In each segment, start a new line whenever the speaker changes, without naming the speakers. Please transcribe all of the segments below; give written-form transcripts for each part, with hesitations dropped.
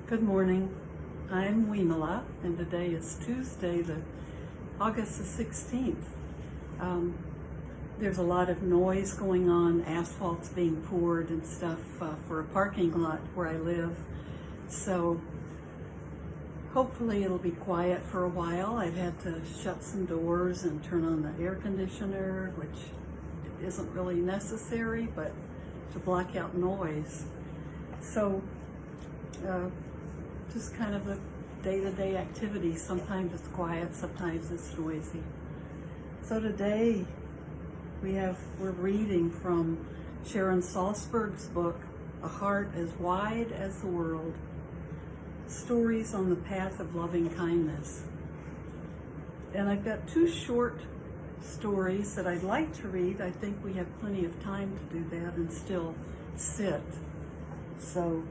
Good morning. I'm Vimala, and today is Tuesday, August the 16th. There's a lot of noise going on, asphalt's being poured and stuff for a parking lot where I live. So hopefully it'll be quiet for a while. I've had to shut some doors and turn on the air conditioner, which isn't really necessary, but to block out noise. So just kind of a day-to-day activity. Sometimes it's quiet, sometimes it's noisy. So today we're reading from Sharon Salzberg's book, A Heart as Wide as the World, Stories on the Path of Loving Kindness. And I've got two short stories that I'd like to read. I think we have plenty of time to do that and still sit. So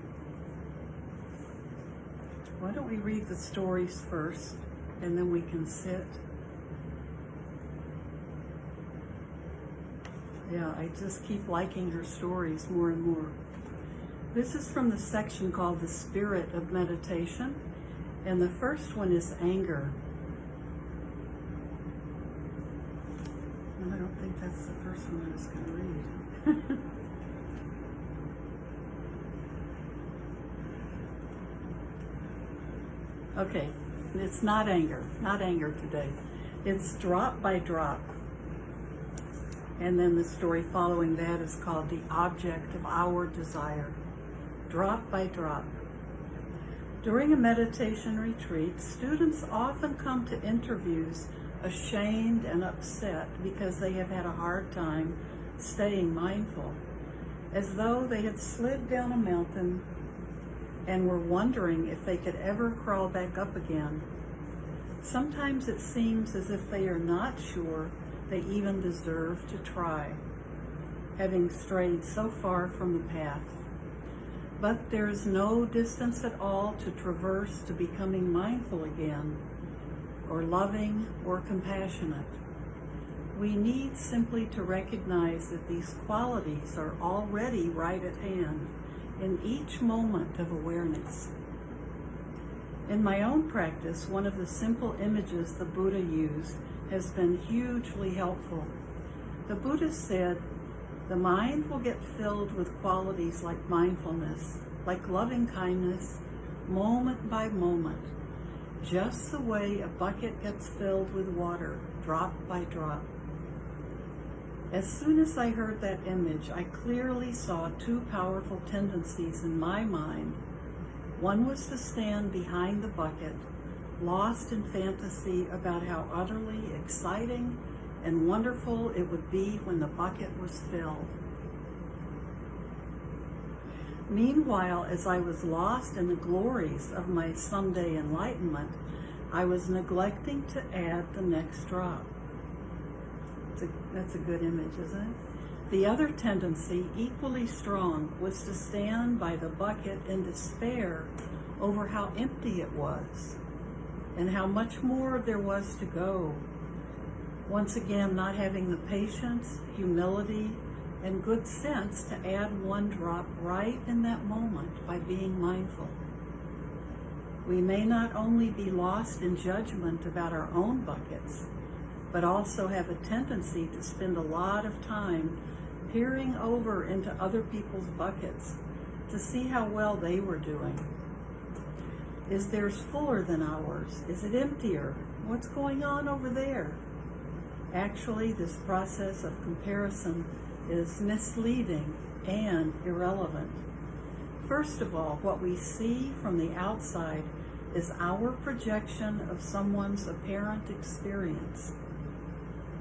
why don't we read the stories first, and then we can sit. Yeah, I just keep liking her stories more and more. This is from the section called The Spirit of Meditation, and the first one is anger. And I don't think that's the first one I was going to read. Okay, it's not anger today. It's drop by drop. And then the story following that is called The Object of Our Desire. Drop by drop. During a meditation retreat, students often come to interviews ashamed and upset because they have had a hard time staying mindful, as though they had slid down a mountain and were wondering if they could ever crawl back up again. Sometimes it seems as if they are not sure they even deserve to try, having strayed so far from the path. But there is no distance at all to traverse to becoming mindful again, or loving or compassionate. We need simply to recognize that these qualities are already right at hand in each moment of awareness. In my own practice, one of the simple images the Buddha used has been hugely helpful. The Buddha said, the mind will get filled with qualities like mindfulness, like loving kindness, moment by moment, just the way a bucket gets filled with water, drop by drop. As soon as I heard that image, I clearly saw two powerful tendencies in my mind. One was to stand behind the bucket, lost in fantasy about how utterly exciting and wonderful it would be when the bucket was filled. Meanwhile, as I was lost in the glories of my someday enlightenment, I was neglecting to add the next drop. That's a good image, isn't it? The other tendency, equally strong, was to stand by the bucket in despair over how empty it was and how much more there was to go. Once again, not having the patience, humility, and good sense to add one drop right in that moment by being mindful. We may not only be lost in judgment about our own buckets, but also have a tendency to spend a lot of time peering over into other people's buckets to see how well they were doing. Is theirs fuller than ours? Is it emptier? What's going on over there? Actually, this process of comparison is misleading and irrelevant. First of all, what we see from the outside is our projection of someone's apparent experience.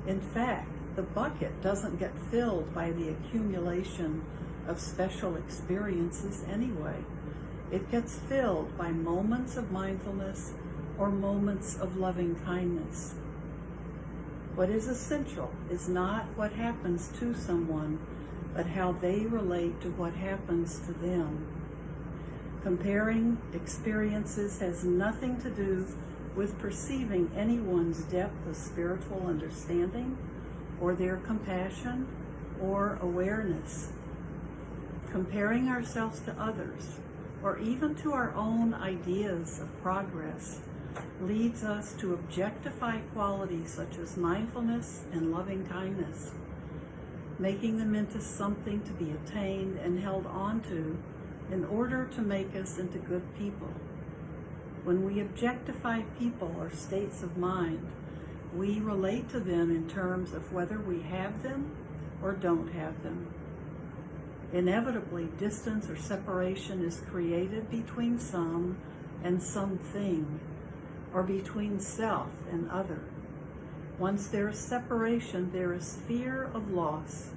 In fact, the bucket doesn't get filled by the accumulation of special experiences anyway. It gets filled by moments of mindfulness or moments of loving kindness. What is essential is not what happens to someone, but how they relate to what happens to them. Comparing experiences has nothing to do with perceiving anyone's depth of spiritual understanding or their compassion or awareness. Comparing ourselves to others or even to our own ideas of progress, leads us to objectify qualities such as mindfulness and loving kindness, making them into something to be attained and held on to in order to make us into good people. When we objectify people or states of mind, we relate to them in terms of whether we have them or don't have them. Inevitably, distance or separation is created between some and something, or between self and other. Once there is separation, there is fear of loss,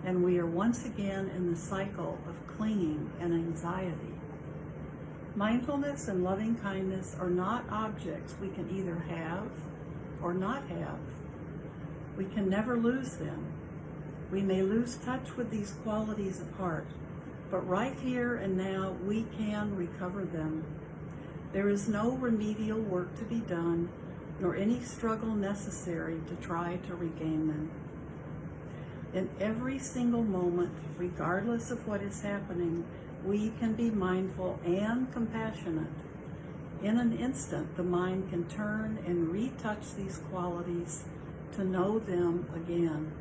and we are once again in the cycle of clinging and anxiety. Mindfulness and loving kindness are not objects we can either have or not have. We can never lose them. We may lose touch with these qualities of heart, but right here and now we can recover them. There is no remedial work to be done, nor any struggle necessary to try to regain them. In every single moment, regardless of what is happening, we can be mindful and compassionate. In an instant, the mind can turn and retouch these qualities to know them again.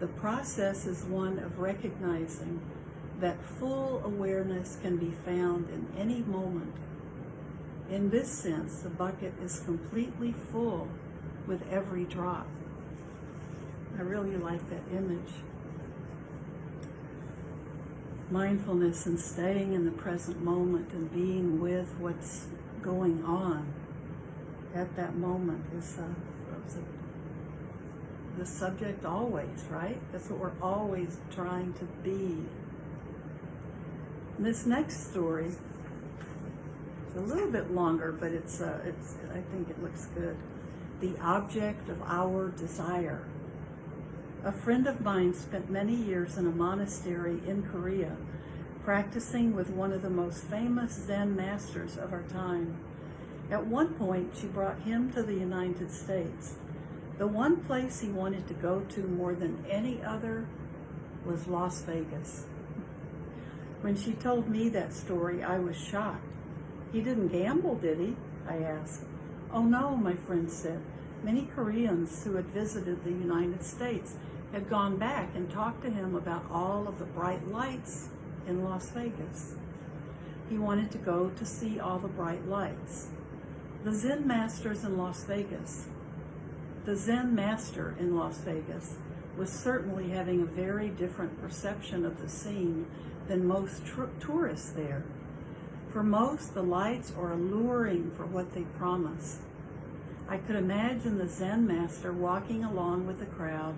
The process is one of recognizing that full awareness can be found in any moment. In this sense, the bucket is completely full with every drop. I really like that image. Mindfulness and staying in the present moment and being with what's going on at that moment is the subject always, right? That's what we're always trying to be. And this next story is a little bit longer, but I think it looks good. The object of our desire. A friend of mine spent many years in a monastery in Korea, practicing with one of the most famous Zen masters of our time. At one point, she brought him to the United States. The one place he wanted to go to more than any other was Las Vegas. When she told me that story, I was shocked. He didn't gamble, did he? I asked. Oh no, my friend said. Many Koreans who had visited the United States had gone back and talked to him about all of the bright lights in Las Vegas. He wanted to go to see all the bright lights. The Zen master in Las Vegas was certainly having a very different perception of the scene than most tourists there. For most, the lights are alluring for what they promise. I could imagine the Zen master walking along with the crowd,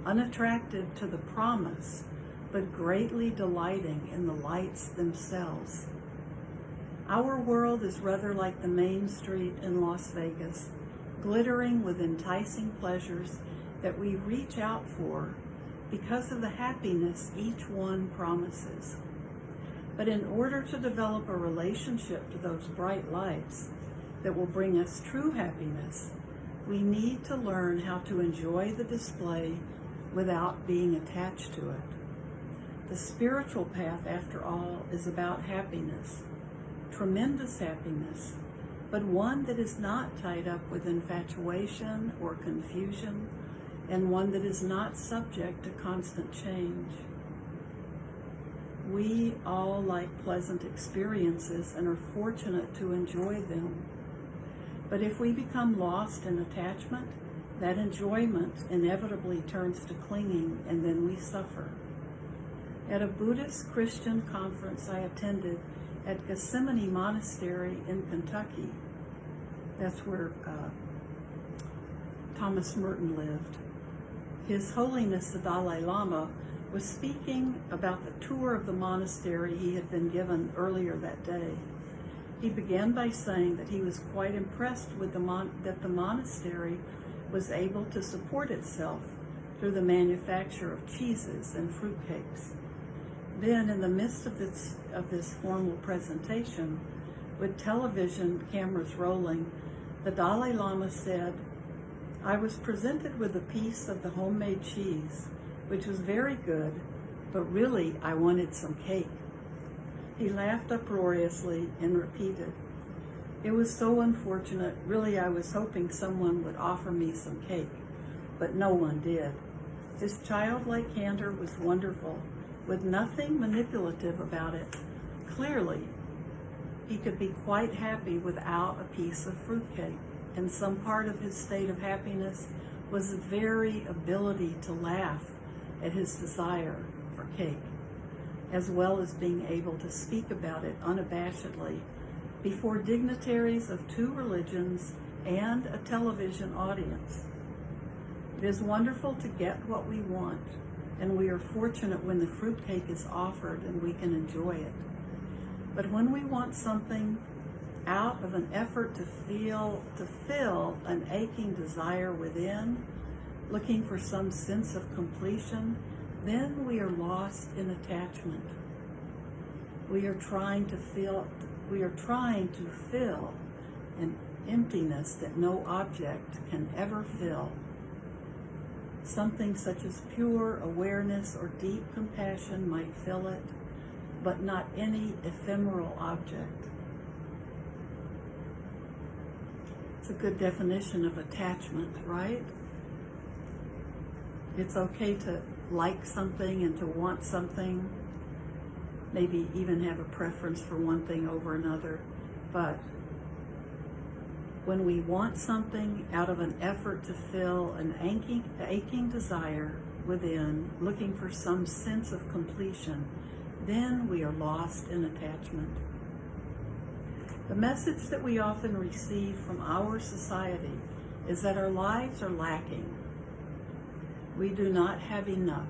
unattracted to the promise, but greatly delighting in the lights themselves. Our world is rather like the main street in Las Vegas, glittering with enticing pleasures that we reach out for because of the happiness each one promises. But in order to develop a relationship to those bright lights that will bring us true happiness, we need to learn how to enjoy the display without being attached to it. The spiritual path, after all, is about happiness, tremendous happiness, but one that is not tied up with infatuation or confusion, and one that is not subject to constant change. We all like pleasant experiences and are fortunate to enjoy them. But if we become lost in attachment, that enjoyment inevitably turns to clinging, and then we suffer. At a Buddhist Christian conference I attended at Gethsemane Monastery in Kentucky, that's where Thomas Merton lived, His Holiness the Dalai Lama was speaking about the tour of the monastery he had been given earlier that day. He began by saying that he was quite impressed with that the monastery was able to support itself through the manufacture of cheeses and fruitcakes. Then, in the midst of this formal presentation, with television cameras rolling, the Dalai Lama said, "I was presented with a piece of the homemade cheese, which was very good, but really I wanted some cake." He laughed uproariously and repeated, "It was so unfortunate. Really, I was hoping someone would offer me some cake, but no one did." His childlike candor was wonderful, with nothing manipulative about it. Clearly, he could be quite happy without a piece of fruitcake, and some part of his state of happiness was the very ability to laugh at his desire for cake, as well as being able to speak about it unabashedly before dignitaries of 2 religions and a television audience. It is wonderful to get what we want, and we are fortunate when the fruitcake is offered and we can enjoy it. But when we want something out of an effort to fill an aching desire within, looking for some sense of completion, then we are lost in attachment. We are trying to fill an emptiness that no object can ever fill. Something such as pure awareness or deep compassion might fill it, but not any ephemeral object. It's a good definition of attachment, right? It's okay to like something and to want something, maybe even have a preference for one thing over another, but when we want something out of an effort to fill an aching desire within, looking for some sense of completion, then we are lost in attachment. The message that we often receive from our society is that our lives are lacking. We do not have enough.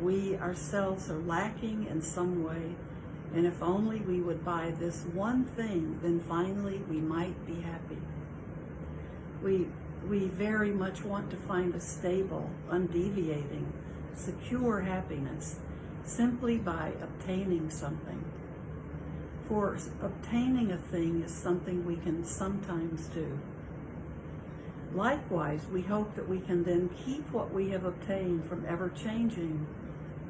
We ourselves are lacking in some way, and if only we would buy this one thing, then finally we might be happy. We very much want to find a stable, undeviating, secure happiness simply by obtaining something. For obtaining a thing is something we can sometimes do. Likewise, we hope that we can then keep what we have obtained from ever changing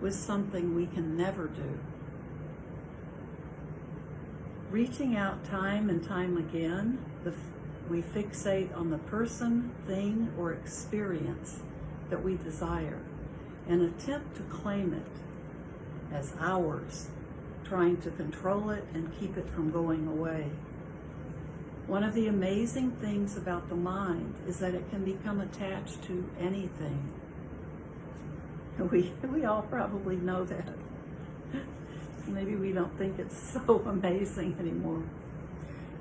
with something we can never do. Reaching out time and time again, we fixate on the person, thing, or experience that we desire and attempt to claim it as ours, trying to control it and keep it from going away. One of the amazing things about the mind is that it can become attached to anything. We all probably know that. Maybe we don't think it's so amazing anymore.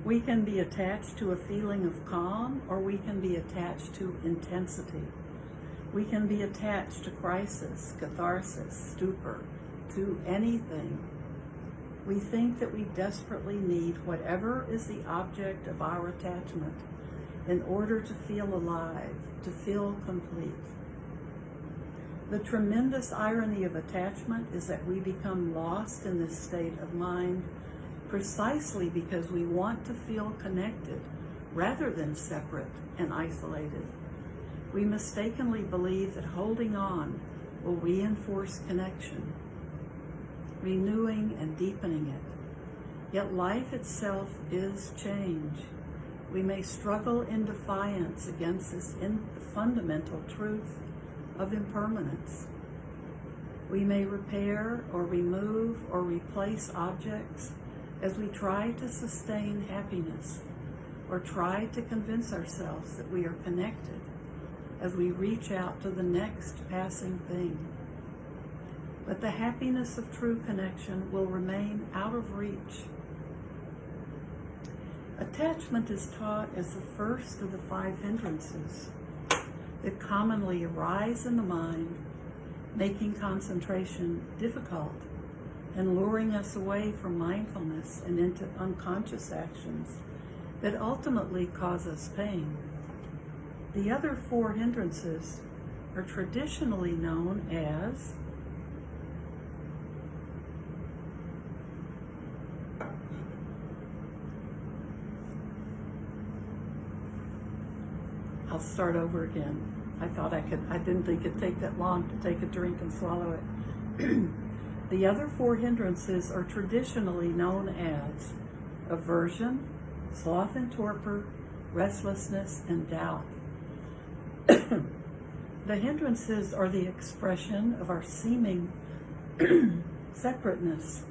We can be attached to a feeling of calm, or we can be attached to intensity. We can be attached to crisis, catharsis, stupor, to anything. We think that we desperately need whatever is the object of our attachment in order to feel alive, to feel complete. The tremendous irony of attachment is that we become lost in this state of mind precisely because we want to feel connected rather than separate and isolated. We mistakenly believe that holding on will reinforce connection, renewing and deepening it. Yet life itself is change. We may struggle in defiance against this fundamental truth of impermanence. We may repair or remove or replace objects as we try to sustain happiness, or try to convince ourselves that we are connected as we reach out to the next passing thing. But the happiness of true connection will remain out of reach. Attachment is taught as the first of the 5 hindrances that commonly arise in the mind, making concentration difficult and luring us away from mindfulness and into unconscious actions that ultimately cause us pain. The other 4 hindrances are traditionally known as I'll start over again. I didn't think it'd take that long to take a drink and swallow it. The other four hindrances are traditionally known as aversion, sloth and torpor, restlessness, and doubt. The hindrances are the expression of our seeming separateness.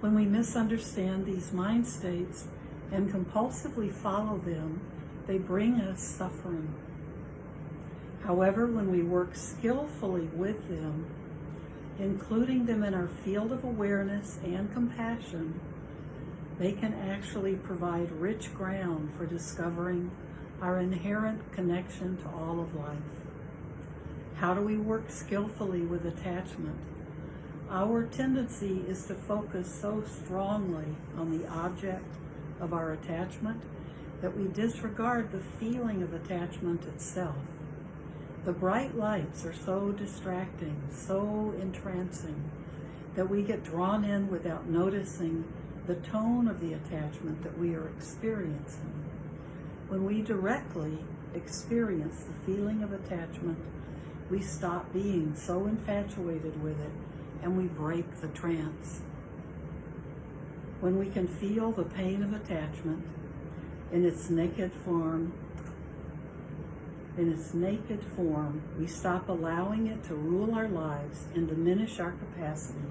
When we misunderstand these mind states and compulsively follow them, they bring us suffering. However, when we work skillfully with them, including them in our field of awareness and compassion, they can actually provide rich ground for discovering our inherent connection to all of life. How do we work skillfully with attachment? Our tendency is to focus so strongly on the object of our attachment that we disregard the feeling of attachment itself. The bright lights are so distracting, so entrancing, that we get drawn in without noticing the tone of the attachment that we are experiencing. When we directly experience the feeling of attachment, we stop being so infatuated with it and we break the trance. When we can feel the pain of attachment in its naked form, we stop allowing it to rule our lives and diminish our capacity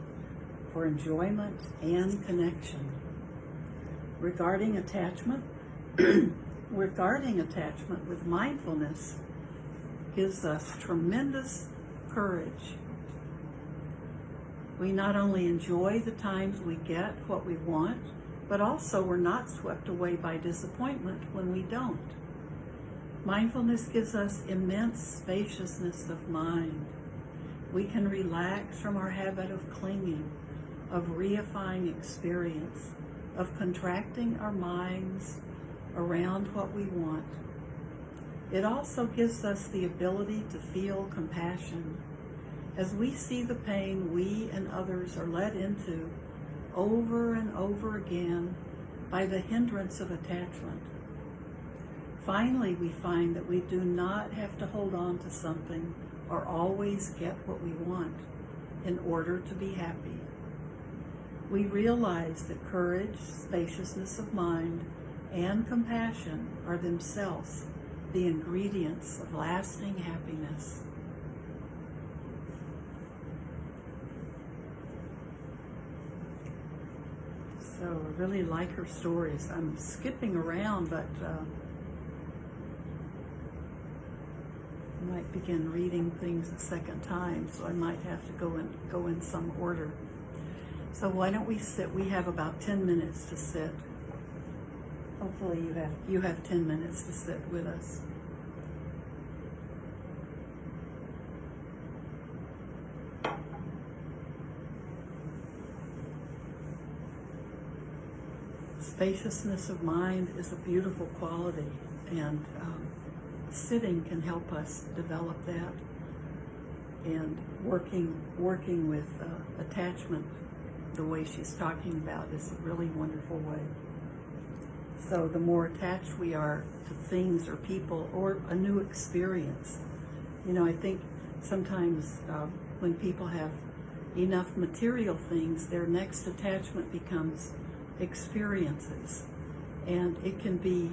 for enjoyment and connection. Regarding attachment with mindfulness gives us tremendous courage. We not only enjoy the times we get what we want, but also we're not swept away by disappointment when we don't. Mindfulness gives us immense spaciousness of mind. We can relax from our habit of clinging, of reifying experience, of contracting our minds around what we want. It also gives us the ability to feel compassion as we see the pain we and others are led into over and over again by the hindrance of attachment. Finally, we find that we do not have to hold on to something or always get what we want in order to be happy. We realize that courage, spaciousness of mind, and compassion are themselves the ingredients of lasting happiness. So I really like her stories. I'm skipping around, but I might begin reading things a second time, so I might have to go in some order. So why don't we sit? We have about 10 minutes to sit. Hopefully you have 10 minutes to sit with us. Spaciousness of mind is a beautiful quality, and sitting can help us develop that. And working with attachment, the way she's talking about, is a really wonderful way. So the more attached we are to things or people or a new experience, I think sometimes when people have enough material things, their next attachment becomes experiences, and it can be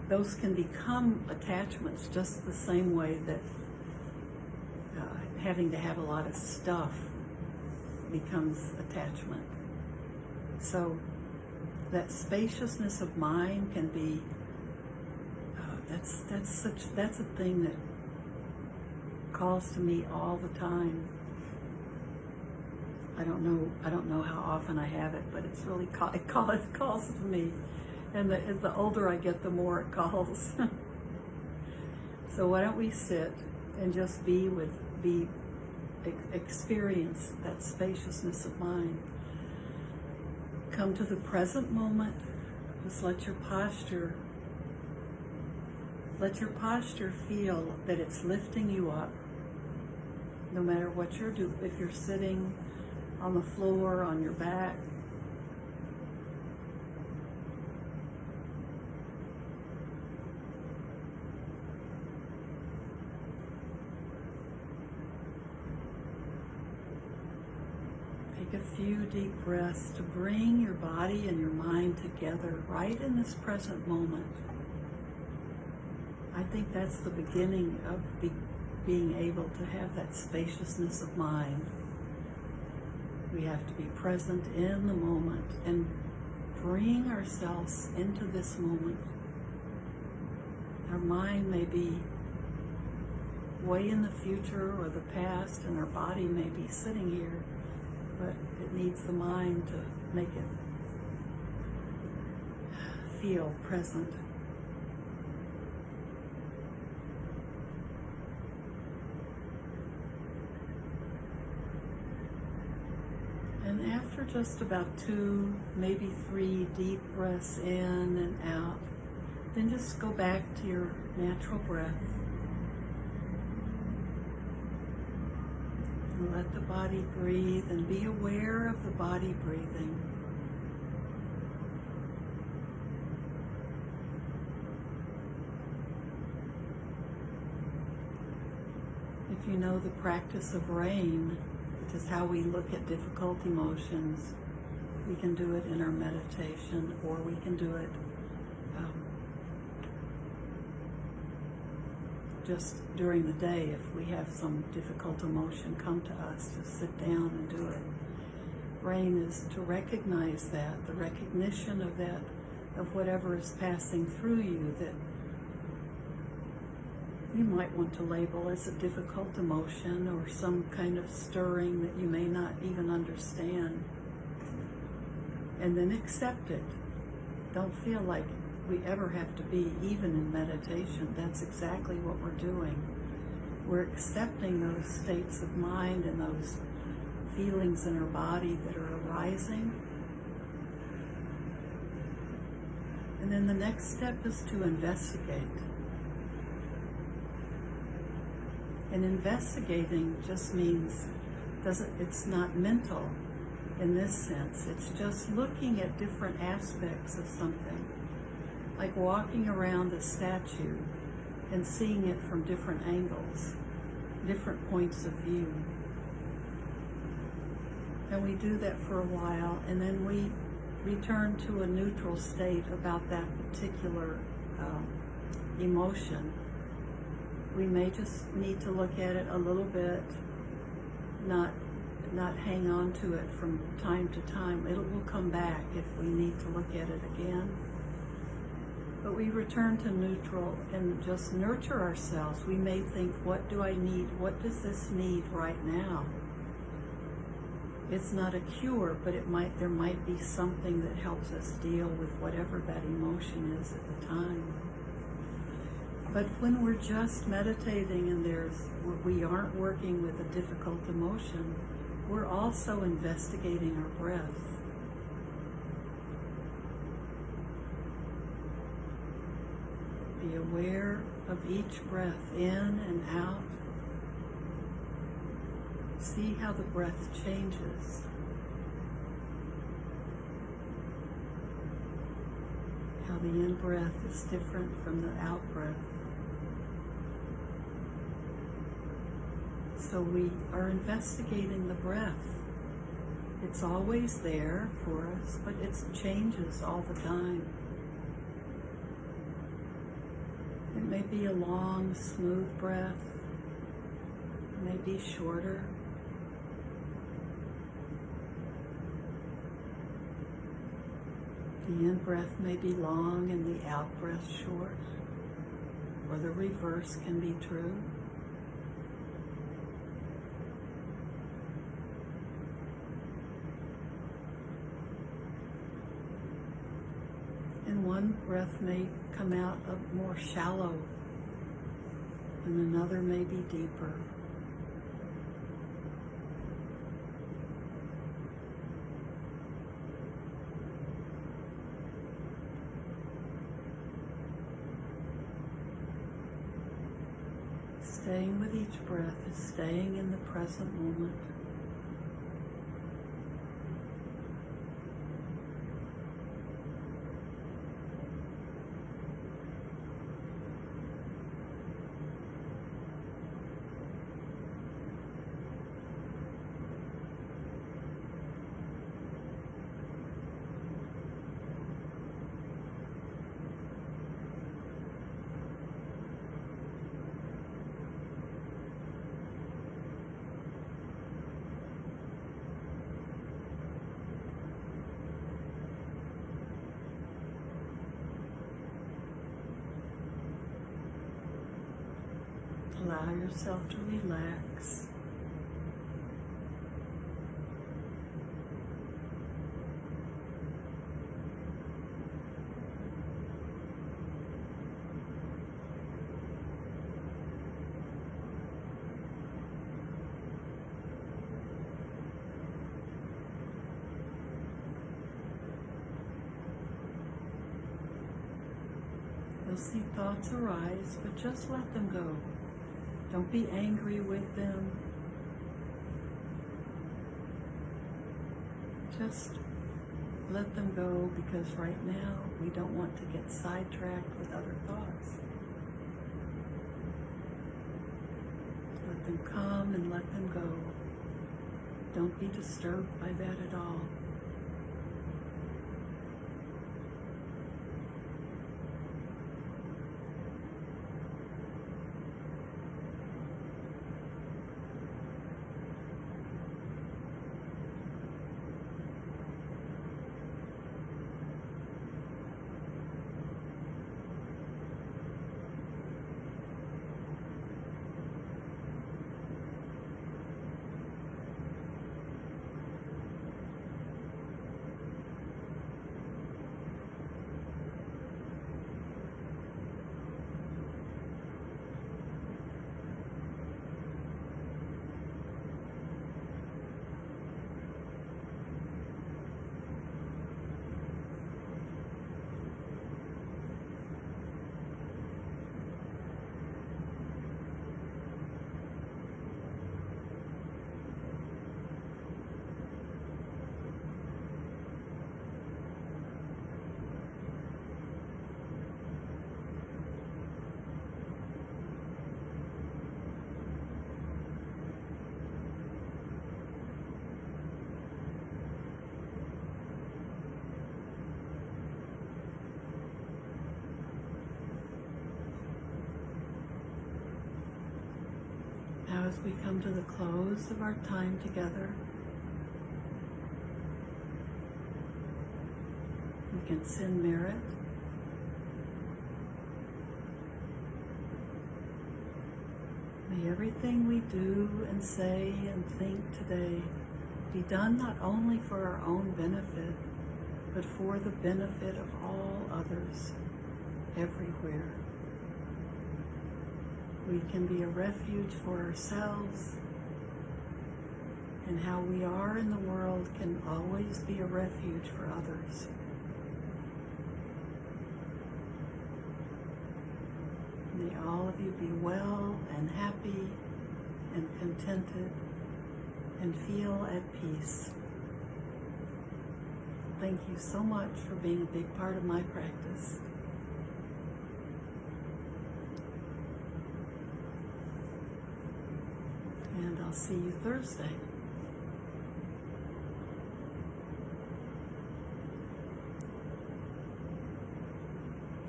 those can become attachments just the same way that having to have a lot of stuff becomes attachment. So that spaciousness of mind can be that's a thing that calls to me all the time. I don't know how often I have it, but it's really it calls to me, and the older I get, the more it calls. So why don't we sit and just experience that spaciousness of mind. Come to the present moment. Just let your posture feel that it's lifting you up. No matter what you're doing, if you're sitting on the floor, on your back, Take a few deep breaths to bring your body and your mind together right in this present moment. I think that's the beginning of being able to have that spaciousness of mind. We have to be present in the moment and bring ourselves into this moment. Our mind may be way in the future or the past, and our body may be sitting here, but it needs the mind to make it feel present. And after just about 2, maybe 3 deep breaths in and out, then just go back to your natural breath. And let the body breathe and be aware of the body breathing. If you know the practice of rain, which is how we look at difficult emotions, we can do it in our meditation, or we can do it just during the day if we have some difficult emotion come to us, to sit down and do it. Rain is to recognize that, the recognition of that, of whatever is passing through you that you might want to label as a difficult emotion or some kind of stirring that you may not even understand. And then accept it. Don't feel like we ever have to be, even in meditation. That's exactly what we're doing. We're accepting those states of mind and those feelings in our body that are arising. And then the next step is to investigate. And investigating just means, it's not mental in this sense. It's just looking at different aspects of something. Like walking around a statue and seeing it from different angles, different points of view. And we do that for a while, and then we return to a neutral state about that particular emotion. We may just need to look at it a little bit, not hang on to it from time to time. It will come back if we need to look at it again. But we return to neutral and just nurture ourselves. We may think, what do I need? What does this need right now? It's not a cure, but there might be something that helps us deal with whatever that emotion is at the time. But when we're just meditating and we aren't working with a difficult emotion, we're also investigating our breath. Be aware of each breath in and out. See how the breath changes. How the in-breath is different from the out-breath. So we are investigating the breath. It's always there for us, but it changes all the time. It may be a long, smooth breath. It may be shorter. The in-breath may be long and the out-breath short, or the reverse can be true. And one breath may come out more shallow, and another may be deeper. Staying with each breath is staying in the present moment. Allow yourself to relax. You'll see thoughts arise, but just let them go. Don't be angry with them. Just let them go, because right now we don't want to get sidetracked with other thoughts. Let them come and let them go. Don't be disturbed by that at all. Now, as we come to the close of our time together, we can send merit. May everything we do and say and think today be done not only for our own benefit, but for the benefit of all others everywhere. We can be a refuge for ourselves, and how we are in the world can always be a refuge for others. May all of you be well and happy and contented and feel at peace. Thank you so much for being a big part of my practice. And I'll see you Thursday.